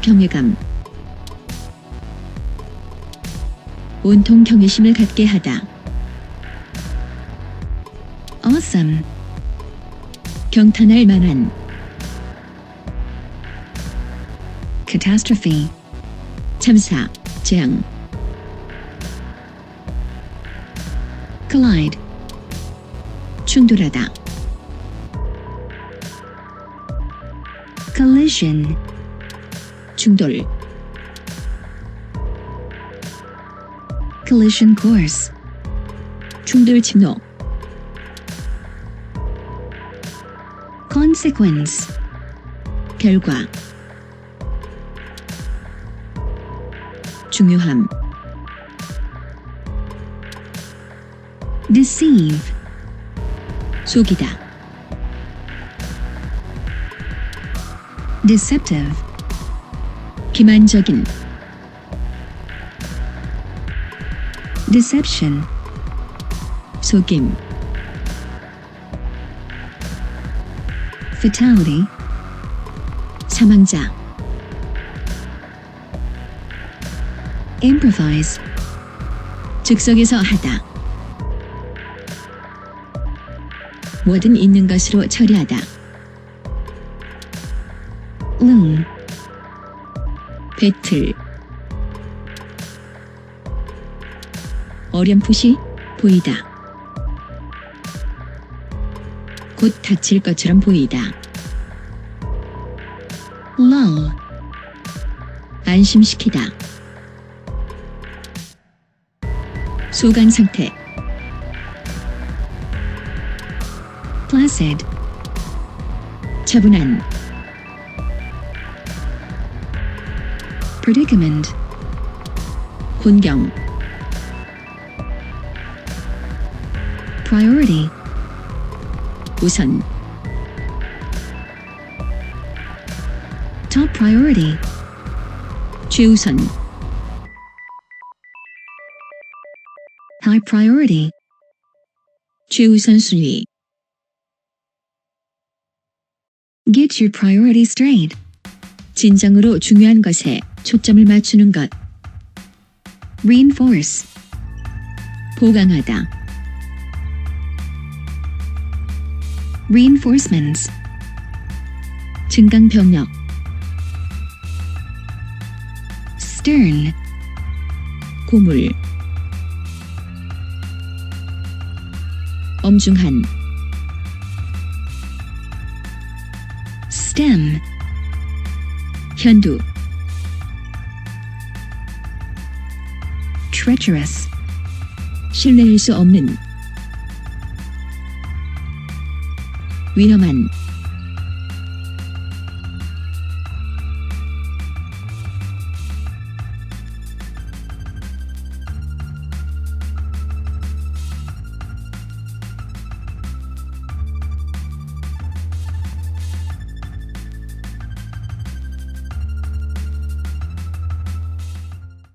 경외감, 온통 경외심을 갖게 하다. awesome, 경탄할 만한, catastrophe, 참사, 재앙, collide, 충돌하다. collision, 충돌, collision course, 충돌 진로, consequence, 결과, 중요함, deceive, 속이다. deceptive, 기만적인, deception, 속임, fatality, 사망자, improvise, 즉석에서 하다. 뭐든 있는 것으로 처리하다. loom, 배틀, 어렴풋이 보이다. 곧 닥칠 것처럼 보이다. lull, 안심시키다. 소강 상태, placid, 차분한, predicament, 곤경, priority, 우선, top priority, 최우선, high priority, 최우선 순위, get your priority straight, 진정으로 중요한 것에 초점을 맞추는 것, reinforce, 보강하다. reinforcements, 증강병력, stern, 고물, 엄중한, stem, 현두, treacherous, 신뢰할 수 없는, 위험한,